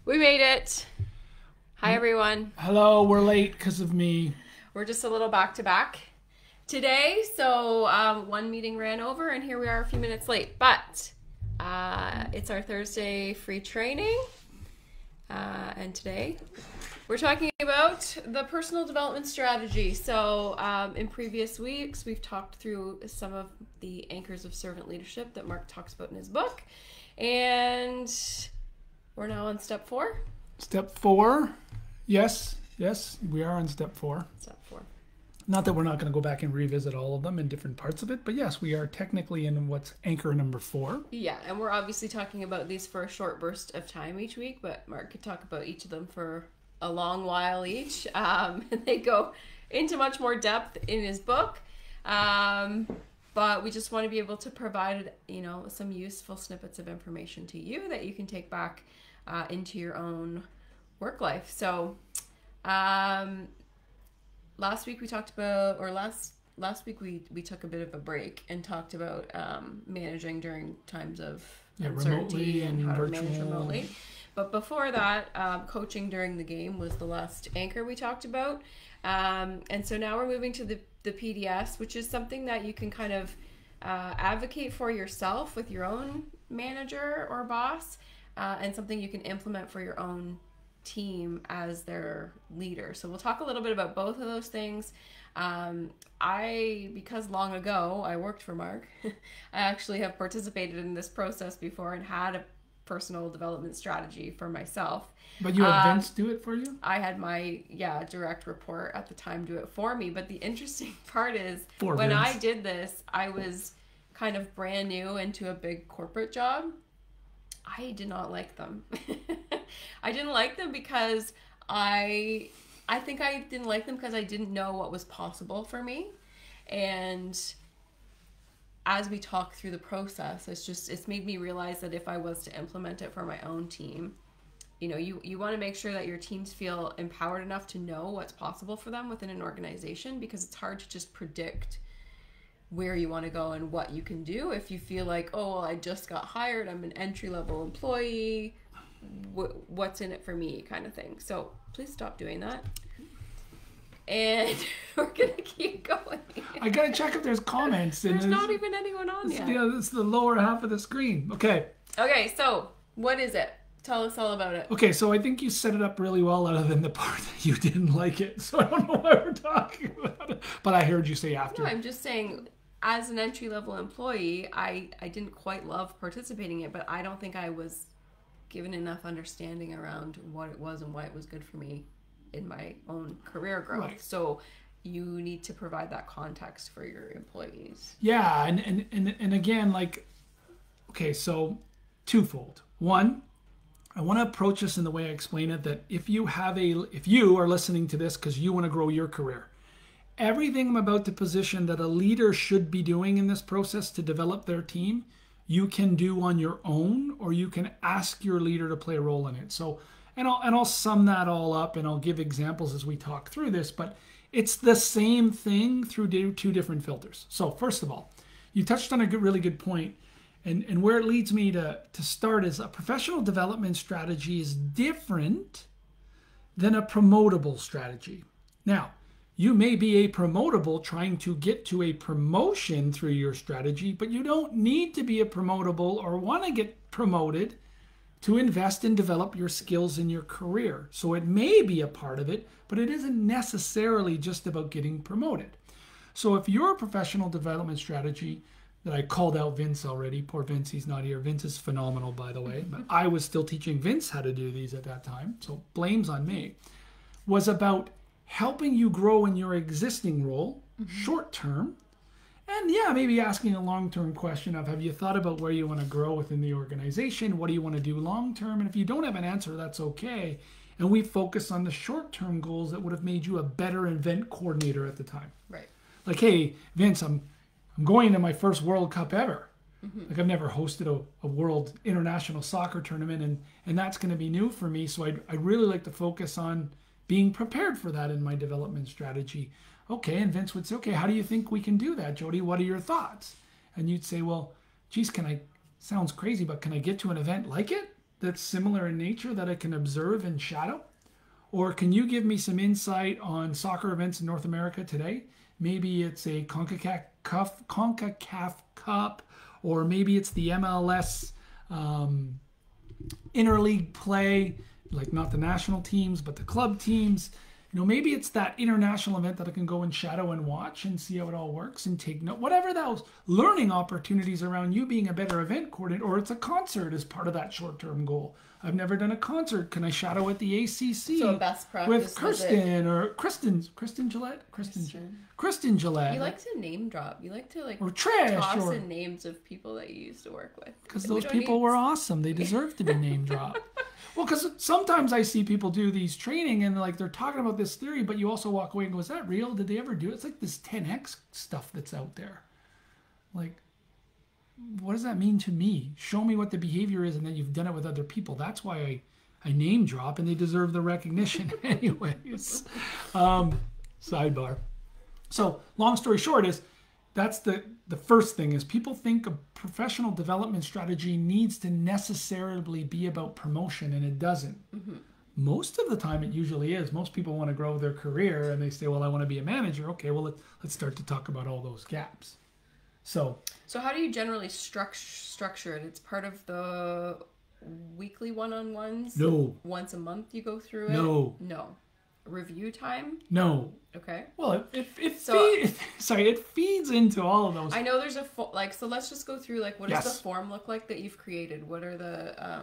We made it. Hi, everyone. Hello, we're late because of me. We're just a little back to back today. So, one meeting ran over, and here we are a few minutes late. But it's our Thursday free training. And today we're talking about the personal development strategy. So, in previous weeks, we've talked through some of the anchors of servant leadership that Mark talks about in his book. And we're now on step 4. Step 4. Yes, we are on step 4. Step 4. Not that we're not going to go back and revisit all of them in different parts of it, but yes, we are technically in what's anchor number 4. Yeah, and we're obviously talking about these for a short burst of time each week, but Mark could talk about each of them for a long while each. They go into much more depth in his book. But we just want to be able to provide, some useful snippets of information to you that you can take back into your own work life. So, last week we talked about, or last week we took a bit of a break and talked about managing during times of uncertainty and how to manage remotely. But before that, coaching during the game was the last anchor we talked about. And so now we're moving to the PDS, which is something that you can kind of advocate for yourself with your own manager or boss, and something you can implement for your own team as their leader. So we'll talk a little bit about both of those things. Because long ago I worked for Mark, I actually have participated in this process before and had a personal development strategy for myself. But you had Vince do it for you? I had my direct report at the time do it for me. But the interesting part is when I did this, I was kind of brand new into a big corporate job. I did not like them. I didn't like them because I think I didn't like them because I didn't know what was possible for me. And as we talk through the process, it's made me realize that if I was to implement it for my own team, you want to make sure that your teams feel empowered enough to know what's possible for them within an organization, because it's hard to just predict where you want to go and what you can do if you feel like, oh, well, I just got hired, I'm an entry-level employee, what's in it for me kind of thing. So please stop doing that. And we're going to keep going. I got to check if there's comments. There's not even anyone on yet. Yeah, this is the lower half of the screen. Okay, so what is it? Tell us all about it. Okay, so I think you set it up really well, other than the part that you didn't like it. So I don't know why we're talking about it. But I heard you say after. No, I'm just saying, as an entry-level employee, I didn't quite love participating in it, but I don't think I was given enough understanding around what it was and why it was good for me in my own career growth. Right. So you need to provide that context for your employees. Yeah, and again, okay, so twofold. One, I want to approach this in the way I explain it, that if you are listening to this because you want to grow your career, everything I'm about to position that a leader should be doing in this process to develop their team, you can do on your own, or you can ask your leader to play a role in it. So, and I'll sum that all up, and I'll give examples as we talk through this, but it's the same thing through two different filters. So first of all, you touched on a really good point. And where it leads me to start is a professional development strategy is different than a promotable strategy. Now, you may be a promotable trying to get to a promotion through your strategy, but you don't need to be a promotable or want to get promoted to invest and develop your skills in your career. So it may be a part of it, but it isn't necessarily just about getting promoted. So if your professional development strategy, that I called out Vince already. Poor Vince, he's not here. Vince is phenomenal, by the way. But I was still teaching Vince how to do these at that time, so blame's on me. Was about helping you grow in your existing role, short term, and maybe asking a long-term question of, have you thought about where you want to grow within the organization? What do you want to do long-term? And if you don't have an answer, that's okay. And we focus on the short-term goals that would have made you a better event coordinator at the time. Right. Like, hey, Vince, I'm going to my first World Cup ever. Like, I've never hosted a world international soccer tournament, and that's going to be new for me. So I'd really like to focus on being prepared for that in my development strategy. Okay, and Vince would say, okay, how do you think we can do that, Jody? What are your thoughts? And you'd say, well, geez, sounds crazy, but can I get to an event like it? that's similar in nature that I can observe and shadow? Or can you give me some insight on soccer events in North America today? Maybe it's a CONCACAF Cup, or maybe it's the MLS interleague play, like not the national teams, but the club teams. You know, maybe it's that international event that I can go and shadow and watch and see how it all works and take note. Whatever those learning opportunities around you being a better event coordinator, or it's a concert as part of that short-term goal. I've never done a concert. Can I shadow at the ACC? So a best practice with Kirsten or Kristen Gillette? Kristen Gillette. You like to name drop. You like to or Trish, toss in names of people that you used to work with. Because those people were awesome. They deserve to be name dropped. Well, because sometimes I see people do these training and like they're talking about this theory, but you also walk away and go, is that real? Did they ever do it? It's like this 10X stuff that's out there. Like, what does that mean to me? Show me what the behavior is and then you've done it with other people. That's why I name drop, and they deserve the recognition anyways. Sidebar. So long story short is that's the first thing is people think a professional development strategy needs to necessarily be about promotion, and it doesn't. Mm-hmm. Most of the time it usually is. Most people want to grow their career and they say, well, I want to be a manager. Okay, well, let's start to talk about all those gaps. So how do you generally structure it? It's part of the weekly one-on-ones? No. Once a month you go through it? No. Review time? No. Okay. Well, it feeds into all of those. I know there's so let's just go through what does the form look like that you've created? What are the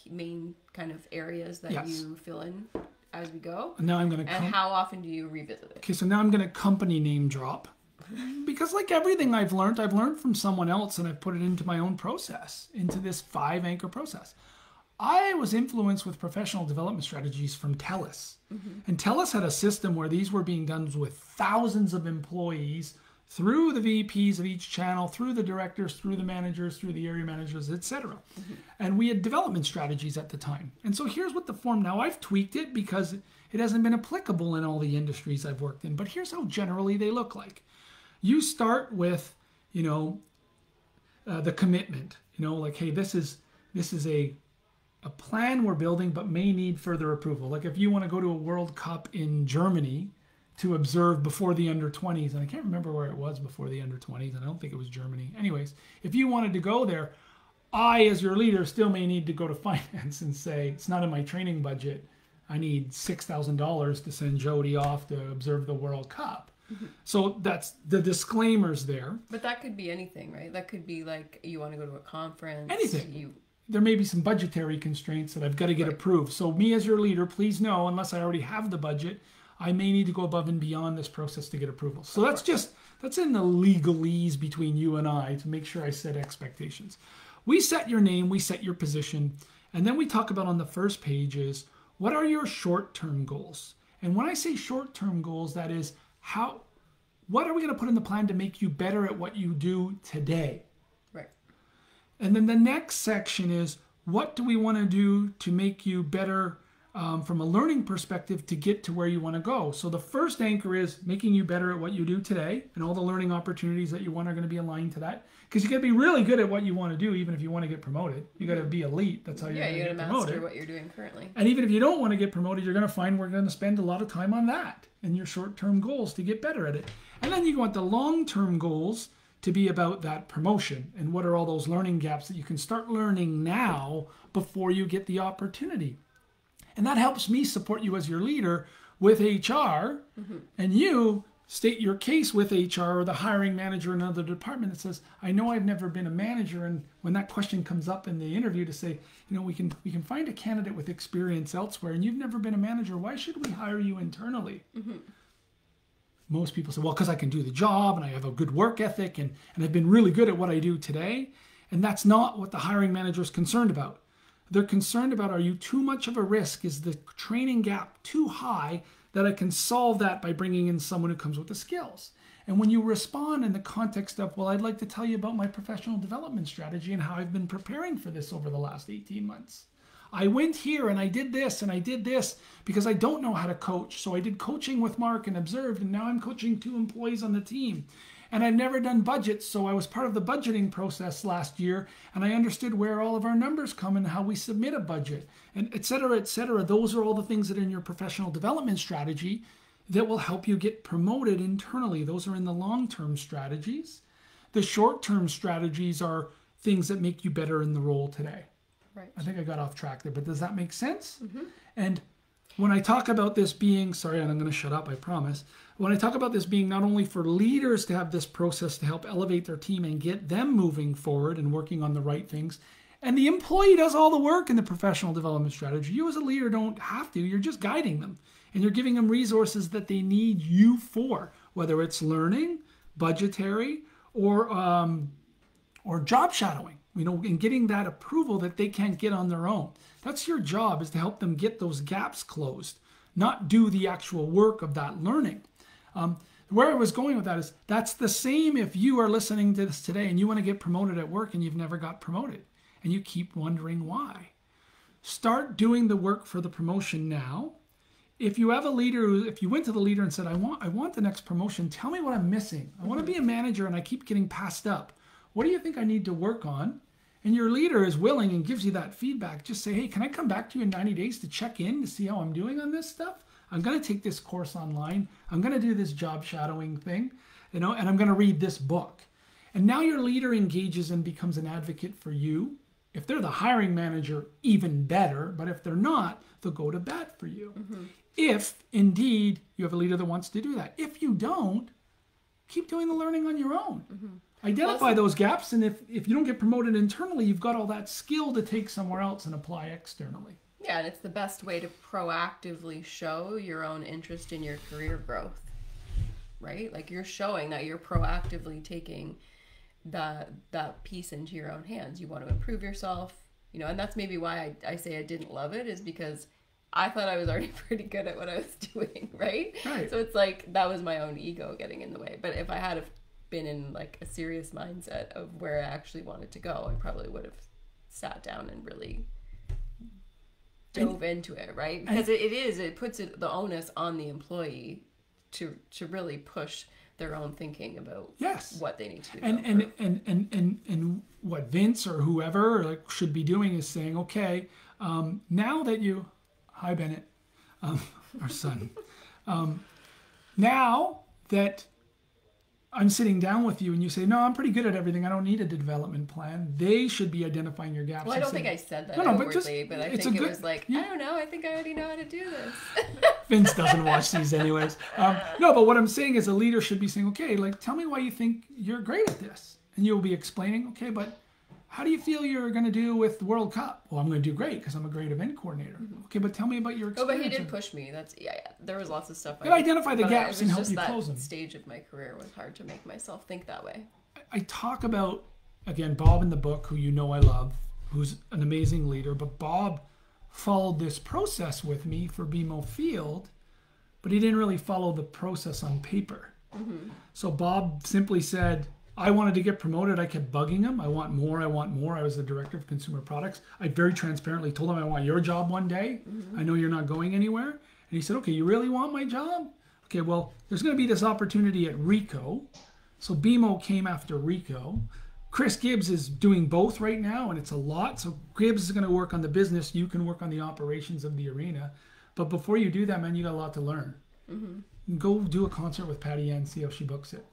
main kind of areas that you fill in as we go? Now I'm going to how often do you revisit it? Okay, so now I'm going to company name drop. Because like everything I've learned from someone else, and I've put it into my own process, into this 5 anchor process. I was influenced with professional development strategies from TELUS. Mm-hmm. And TELUS had a system where these were being done with thousands of employees through the VPs of each channel, through the directors, through the managers, through the area managers, etc. Mm-hmm. And we had development strategies at the time. And so here's what the form, now I've tweaked it because it hasn't been applicable in all the industries I've worked in, but here's how generally they look like. You start with, the commitment, like, hey, this is a plan we're building, but may need further approval. Like if you want to go to a World Cup in Germany to observe before the under-20s, and I can't remember where it was before the under-20s, and I don't think it was Germany. Anyways, if you wanted to go there, I, as your leader, still may need to go to finance and say, it's not in my training budget. I need $6,000 to send Jody off to observe the World Cup. Mm-hmm. So that's the disclaimers there. But that could be anything, right? That could be like you want to go to a conference. Anything. There may be some budgetary constraints that I've got to get approved. So me as your leader, please know, unless I already have the budget, I may need to go above and beyond this process to get approval. So that's in the legalese between you and I to make sure I set expectations. We set your name, we set your position, and then we talk about on the first page is what are your short-term goals? And when I say short-term goals, that is what are we going to put in the plan to make you better at what you do today? Right. And then the next section is what do we want to do to make you better from a learning perspective to get to where you want to go? So the first anchor is making you better at what you do today, and all the learning opportunities that you want are going to be aligned to that. Because you got to be really good at what you want to do, even if you want to get promoted. You got to be elite. That's how you're going to get promoted. Master what you're doing currently. And even if you don't want to get promoted, you're going to find we're going to spend a lot of time on that and your short-term goals to get better at it. And then you want the long-term goals to be about that promotion and what are all those learning gaps that you can start learning now before you get the opportunity. And that helps me support you as your leader with HR, and you state your case with HR or the hiring manager in another department that says, I know I've never been a manager, and when that question comes up in the interview to say, we can find a candidate with experience elsewhere, and you've never been a manager, why should we hire you internally? Mm-hmm. Most people say, well, because I can do the job and I have a good work ethic and I've been really good at what I do today. And that's not what the hiring manager is concerned about. They're concerned about, are you too much of a risk? Is the training gap too high that I can solve that by bringing in someone who comes with the skills? And when you respond in the context of, well, I'd like to tell you about my professional development strategy and how I've been preparing for this over the last 18 months. I went here and I did this because I don't know how to coach. So I did coaching with Mark and observed, and now I'm coaching 2 employees on the team. And I've never done budgets, so I was part of the budgeting process last year, and I understood where all of our numbers come and how we submit a budget, and et cetera, et cetera. Those are all the things that are in your professional development strategy that will help you get promoted internally. Those are in the long-term strategies. The short-term strategies are things that make you better in the role today. Right. I think I got off track there, but does that make sense? Mm-hmm. And when I talk about this being, sorry, and I'm going to shut up, I promise. When I talk about this being not only for leaders to have this process to help elevate their team and get them moving forward and working on the right things, and the employee does all the work in the professional development strategy. You as a leader don't have to. You're just guiding them. And you're giving them resources that they need you for, whether it's learning, budgetary, or job shadowing, and getting that approval that they can't get on their own. That's your job, is to help them get those gaps closed, not do the actual work of that learning. Where I was going with that is, that's the same if you are listening to this today and you want to get promoted at work and you've never got promoted and you keep wondering why. Start doing the work for the promotion now. If you have a leader, if you went to the leader and said, I want the next promotion, tell me what I'm missing. I want to be a manager and I keep getting passed up. What do you think I need to work on? And your leader is willing and gives you that feedback. Just say, hey, can I come back to you in 90 days to check in to see how I'm doing on this stuff? I'm going to take this course online. I'm going to do this job shadowing thing, and I'm going to read this book. And now your leader engages and becomes an advocate for you. If they're the hiring manager, even better. But if they're not, they'll go to bat for you. Mm-hmm. If, indeed, you have a leader that wants to do that. If you don't, keep doing the learning on your own. Mm-hmm. Identify those gaps, and if you don't get promoted internally, you've got all that skill to take somewhere else and apply externally. Yeah, and it's the best way to proactively show your own interest in your career growth, right? Like, you're showing that you're proactively taking that piece into your own hands. You want to improve yourself, and that's maybe why I say I didn't love it, is because I thought I was already pretty good at what I was doing, right? So it's like, that was my own ego getting in the way. But if I had been in like a serious mindset of where I actually wanted to go, I probably would have sat down and really dove into it, right? Because it puts the onus on the employee to really push their own thinking about what they need to do. And what Vince or whoever should be doing is saying, okay, now that you, hi Bennett, our son, now that I'm sitting down with you and you say, no, I'm pretty good at everything, I don't need a development plan, they should be identifying your gaps. Well, I don't think I said that outwardly, but I think it was like, I don't know, I think I already know how to do this. Vince doesn't watch these anyways. No, but what I'm saying is, a leader should be saying, okay, tell me why you think you're great at this. And you'll be explaining, okay, but how do you feel you're going to do with the World Cup? Well, I'm going to do great because I'm a great event coordinator. Mm-hmm. Okay, but tell me about your experience. Oh, but he did push me. There was lots of stuff. But identify the gaps and help you close them. That stage of my career was hard to make myself think that way. I talk about, again, Bob in the book, who I love, who's an amazing leader. But Bob followed this process with me for BMO Field, but he didn't really follow the process on paper. Mm-hmm. So Bob simply said, I wanted to get promoted. I kept bugging him. I want more. I want more. I was the director of consumer products. I very transparently told him, I want your job one day. Mm-hmm. I know you're not going anywhere. And he said, okay, you really want my job? Okay, well, there's going to be this opportunity at Ricoh. So BMO came after Ricoh. Chris Gibbs is doing both right now, and it's a lot. So Gibbs is going to work on the business. You can work on the operations of the arena. But before you do that, man, you got a lot to learn. Mm-hmm. Go do a concert with Patty Ann, see how she books it.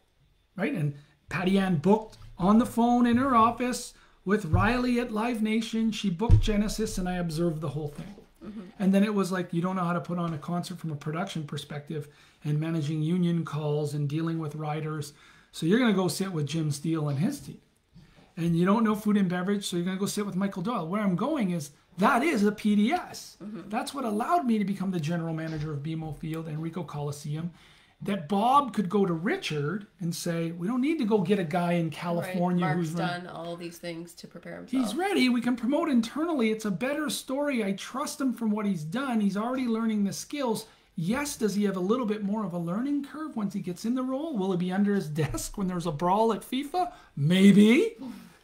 Right? And Patty Ann booked on the phone in her office with Riley at Live Nation. She booked Genesis, and I observed the whole thing. Mm-hmm. And then it was like, you don't know how to put on a concert from a production perspective and managing union calls and dealing with writers. So you're going to go sit with Jim Steele and his team. And you don't know food and beverage, so you're going to go sit with Michael Doyle. Where I'm going is, that is a PDS. Mm-hmm. That's what allowed me to become the general manager of BMO Field and Ricoh Coliseum. That Bob could go to Richard and say, we don't need to go get a guy in California who's done all these things to prepare himself. He's ready. We can promote internally. It's a better story. I trust him from what he's done. He's already learning the skills. Yes, does he have a little bit more of a learning curve once he gets in the role? Will he be under his desk when there's a brawl at FIFA? Maybe.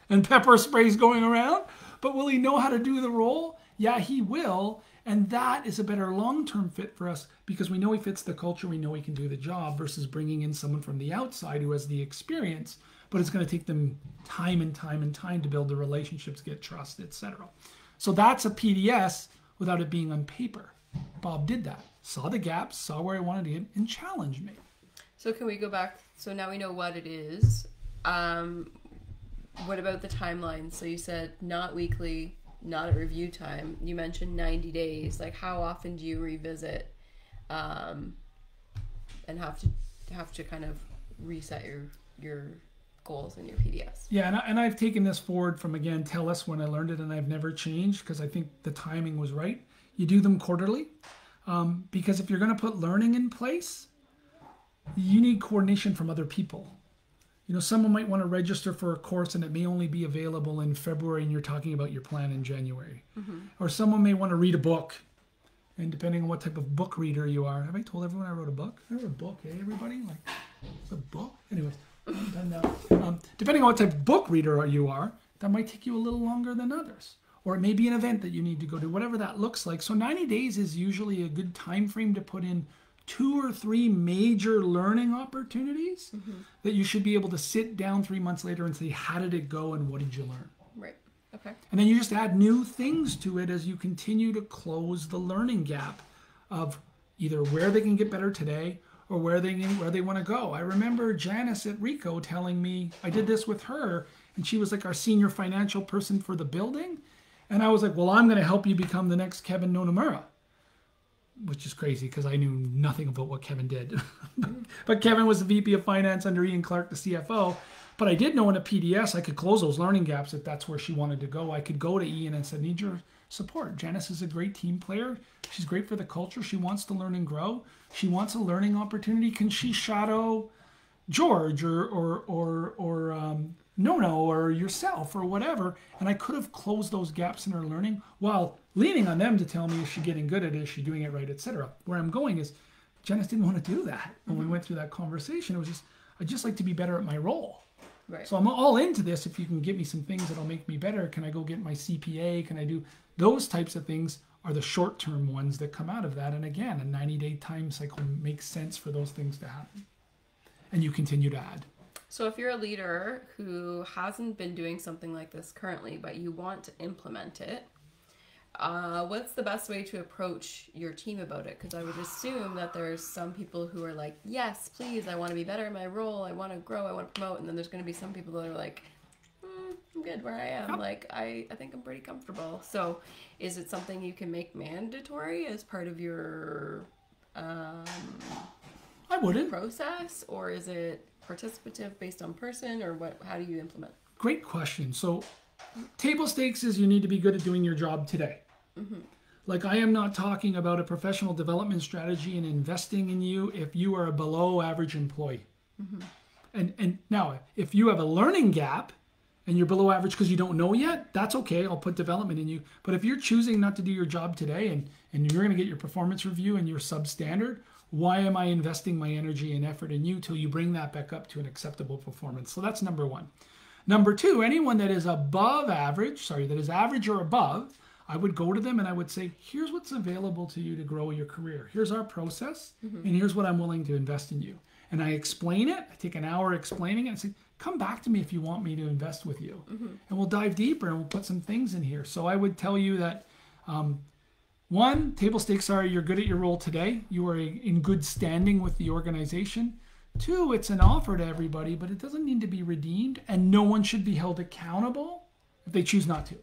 And pepper spray's going around. But will he know how to do the role? Yeah, he will. And that is a better long-term fit for us because we know he fits the culture. We know he can do the job versus bringing in someone from the outside who has the experience, but it's going to take them time and time and time to build the relationships, get trust, etc. So that's a PDS without it being on paper. Bob did that. Saw the gaps, saw where I wanted to get, and challenged me. So can we go back? So now we know what it is. What about the timeline? So you said not weekly, not at review time. You mentioned 90 days. Like, how often do you revisit and have to kind of reset your goals and your PDS? Yeah, and I've taken this forward from, again, TELUS when I learned it, and I've never changed because I think the timing was right. You do them quarterly because if you're going to put learning in place, you need coordination from other people. You know, someone might want to register for a course and it may only be available in February and you're talking about your plan in January. Mm-hmm. Or someone may want to read a book. And depending on what type of book reader you are, have I told everyone I wrote a book? I wrote a book, everybody? Like, it's a book? Anyways, I'm done now. Depending on what type of book reader you are, that might take you a little longer than others. Or it may be an event that you need to go to, whatever that looks like. So 90 days is usually a good time frame to put in 2 or 3 major learning opportunities that you should be able to sit down 3 months later and say, how did it go and what did you learn? Right. Okay. And then you just add new things to it as you continue to close the learning gap of either where they can get better today or where they want to go. I remember Janice at Ricoh telling me, I did this with her, and she was like our senior financial person for the building. And I was like, well, I'm going to help you become the next Kevin Nonamura. Which is crazy because I knew nothing about what Kevin did. But Kevin was the VP of Finance under Ian Clark, the CFO. But I did know in a PDS I could close those learning gaps if that's where she wanted to go. I could go to Ian and say, need your support. Janice is a great team player. She's great for the culture. She wants to learn and grow. She wants a learning opportunity. Can she shadow George or Nono or yourself or whatever? And I could have closed those gaps in her learning while leaning on them to tell me, is she getting good at it? Is she doing it right, etc. Where I'm going is, Janice didn't want to do that when we went through that conversation. It was just, I'd just like to be better at my role. Right. So I'm all into this. If you can give me some things that'll make me better, can I go get my CPA? Can I do those types of things? Are the short-term ones that come out of that. And again, a 90-day time cycle makes sense for those things to happen. And you continue to add. So if you're a leader who hasn't been doing something like this currently, but you want to implement it, what's the best way to approach your team about it? Because I would assume that there's some people who are like, yes, please, I want to be better in my role. I want to grow. I want to promote. And then there's going to be some people that are like, I'm good where I am. Yep. Like, I think I'm pretty comfortable. So is it something you can make mandatory as part of your I wouldn't. process? Or is it participative based on person? Or what? How do you implement? Great question. So table stakes is you need to be good at doing your job today. Mm-hmm. Like, I am not talking about a professional development strategy and investing in you if you are a below average employee. Mm-hmm. And now, if you have a learning gap and you're below average because you don't know yet, that's okay. I'll put development in you. But if you're choosing not to do your job today and you're going to get your performance review and you're substandard, why am I investing my energy and effort in you till you bring that back up to an acceptable performance? So that's number one. Number two, anyone that is that is average or above, I would go to them and I would say, here's what's available to you to grow your career. Here's our process, and here's what I'm willing to invest in you. And I explain it. I take an hour explaining it and say, come back to me if you want me to invest with you. And we'll dive deeper and we'll put some things in here. So I would tell you that, one, table stakes are you're good at your role today. You are in good standing with the organization. Two, it's an offer to everybody, but it doesn't need to be redeemed, and no one should be held accountable if they choose not to.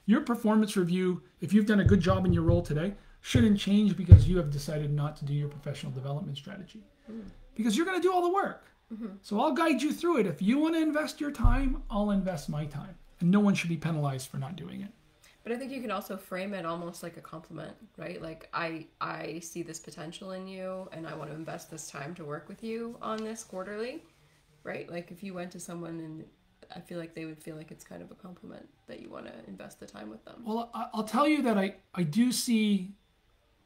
Your performance review, if you've done a good job in your role today, shouldn't change because you have decided not to do your professional development strategy. Because you're going to do all the work. So I'll guide you through it. If you want to invest your time, I'll invest my time. And no one should be penalized for not doing it. But I think you can also frame it almost like a compliment, right? Like, I see this potential in you and I want to invest this time to work with you on this quarterly, right? Like, if you went to someone and I feel like they would feel like it's kind of a compliment that you want to invest the time with them. Well, I'll tell you that I do see,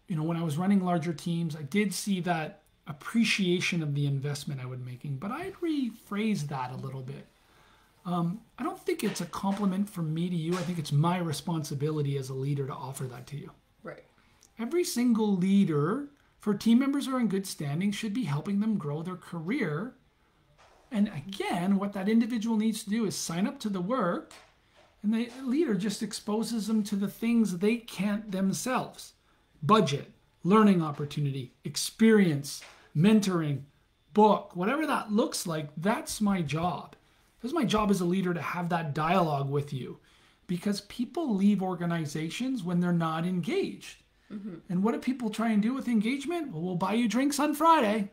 when I was running larger teams, I did see that appreciation of the investment I was making, but I'd rephrase that a little bit. I don't think it's a compliment from me to you. I think it's my responsibility as a leader to offer that to you. Right. Every single leader, for team members who are in good standing, should be helping them grow their career. And again, what that individual needs to do is sign up to the work, and the leader just exposes them to the things they can't themselves. Budget, learning opportunity, experience, mentoring, book, whatever that looks like, that's my job. It's my job as a leader to have that dialogue with you, because people leave organizations when they're not engaged. Mm-hmm. And what do people try and do with engagement? Well, we'll buy you drinks on Friday,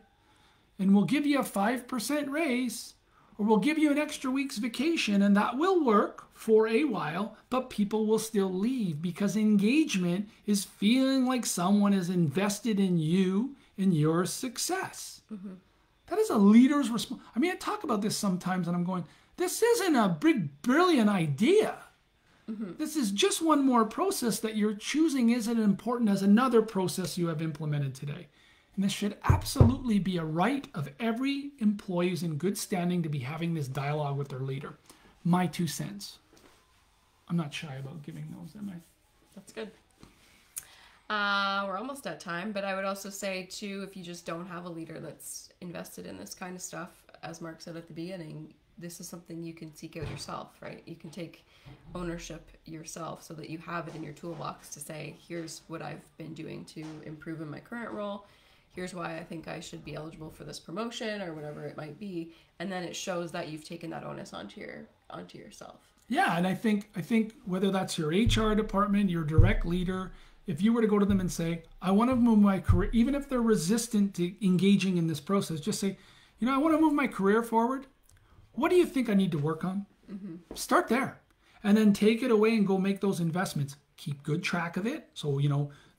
and we'll give you a 5% raise, or we'll give you an extra week's vacation, and that will work for a while, but people will still leave because engagement is feeling like someone is invested in you and your success. Mm-hmm. That is a leader's response. I mean, I talk about this sometimes and I'm going, this isn't a big, brilliant idea. Mm-hmm. This is just one more process that you're choosing isn't important as another process you have implemented today. And this should absolutely be a right of every employee who's in good standing to be having this dialogue with their leader. My 2 cents. I'm not shy about giving those, am I? That's good. We're almost at time, but I would also say, too, if you just don't have a leader that's invested in this kind of stuff, as Mark said at the beginning, this is something you can seek out yourself, right? You can take ownership yourself so that you have it in your toolbox to say, here's what I've been doing to improve in my current role. Here's why I think I should be eligible for this promotion or whatever it might be. And then it shows that you've taken that onus onto yourself. Yeah, and I think whether that's your HR department, your direct leader, if you were to go to them and say, I want to move my career, even if they're resistant to engaging in this process, just say, I want to move my career forward. What do you think I need to work on? Mm-hmm. Start there. And then take it away and go make those investments. Keep good track of it. So,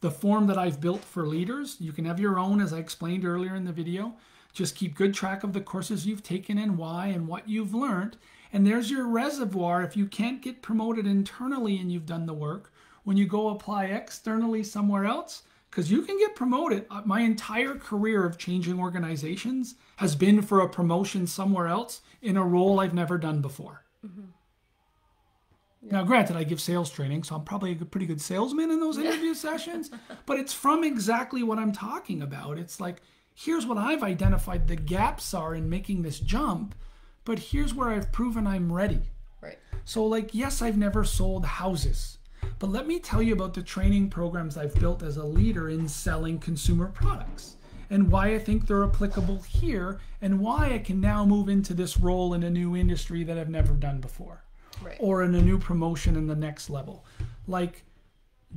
the form that I've built for leaders, you can have your own, as I explained earlier in the video. Just keep good track of the courses you've taken and why and what you've learned. And there's your reservoir. If you can't get promoted internally and you've done the work, when you go apply externally somewhere else, because you can get promoted. My entire career of changing organizations has been for a promotion somewhere else in a role I've never done before. Mm-hmm. Yeah. Now, granted, I give sales training, so I'm probably a pretty good salesman in those interview sessions, but it's from exactly what I'm talking about. It's like, here's what I've identified the gaps are in making this jump, but here's where I've proven I'm ready. Right. So, yes, I've never sold houses. But let me tell you about the training programs I've built as a leader in selling consumer products and why I think they're applicable here and why I can now move into this role in a new industry that I've never done before. Right. Or in a new promotion in the next level. Like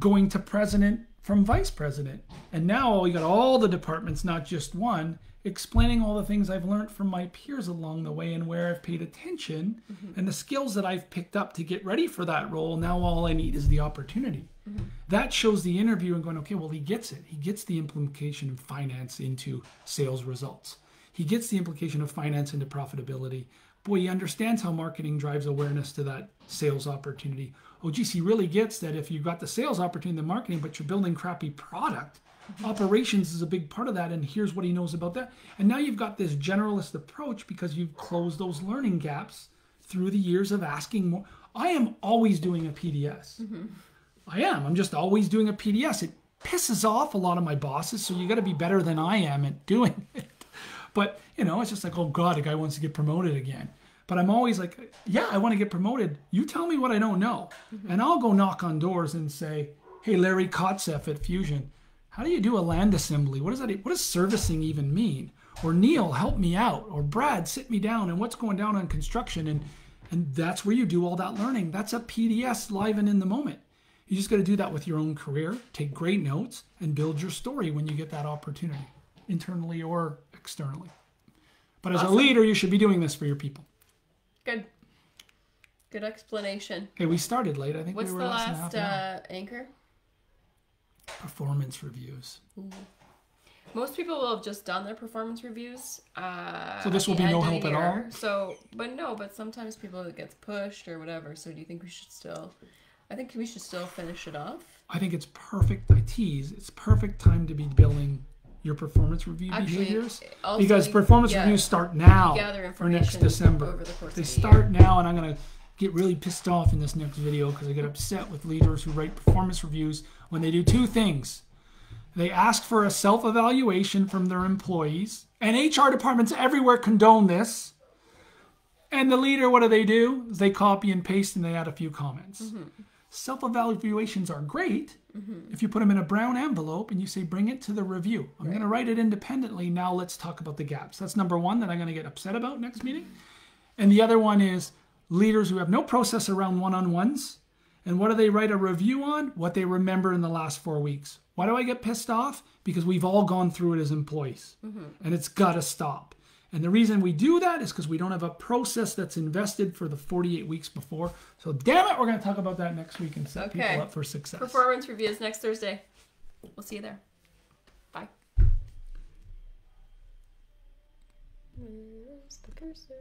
going to president from vice president. And now we got all the departments, not just one, explaining all the things I've learned from my peers along the way and where I've paid attention and the skills that I've picked up to get ready for that role. Now all I need is the opportunity. Mm-hmm. That shows the interview and going, okay, well, he gets it. He gets the implication of finance into sales results. He gets the implication of finance into profitability. Boy, he understands how marketing drives awareness to that sales opportunity. Oh, geez, he really gets that if you've got the sales opportunity, the marketing, but you're building crappy product, operations is a big part of that, and here's what he knows about that. And now you've got this generalist approach because you've closed those learning gaps through the years of asking more. I am always doing a PDS. Mm-hmm. I am. I'm just always doing a PDS. It pisses off a lot of my bosses, so you got to be better than I am at doing it. But, it's just like, oh, God, the guy wants to get promoted again. But I'm always like, yeah, I want to get promoted. You tell me what I don't know. Mm-hmm. And I'll go knock on doors and say, hey, Larry Kotzeff at Fusion, how do you do a land assembly? What does servicing even mean? Or Neil, help me out. Or Brad, sit me down. And what's going down on construction? And that's where you do all that learning. That's a PDS live and in the moment. You just got to do that with your own career. Take great notes and build your story when you get that opportunity, internally or externally. But as a leader, you should be doing this for your people. Good explanation. Okay, we started late. I think What's we were the less last than half an hour. anchor? Performance reviews. Ooh. Most people will have just done their performance reviews. So this will be no help at all? But sometimes people gets pushed or whatever. So do you think we should still... I think we should still finish it off. I think it's perfect. I tease. It's perfect time to be building your performance review behaviors, also because performance reviews start now for next December. Over the course they of the start now, and I'm going to get really pissed off in this next video because I get upset with leaders who write performance reviews when they do two things. They ask for a self-evaluation from their employees, and HR departments everywhere condone this. And the leader, what do? They copy and paste and they add a few comments. Mm-hmm. Self-evaluations are great if you put them in a brown envelope and you say, bring it to the review. I'm going to write it independently. Now let's talk about the gaps. That's number one that I'm going to get upset about next meeting. And the other one is leaders who have no process around one-on-ones. And what do they write a review on? What they remember in the last 4 weeks. Why do I get pissed off? Because we've all gone through it as employees. And it's got to stop. And the reason we do that is because we don't have a process that's invested for the 48 weeks before. So damn it, we're going to talk about that next week and set people up for success. Performance reviews next Thursday. We'll see you there. Bye. Where's the cursor?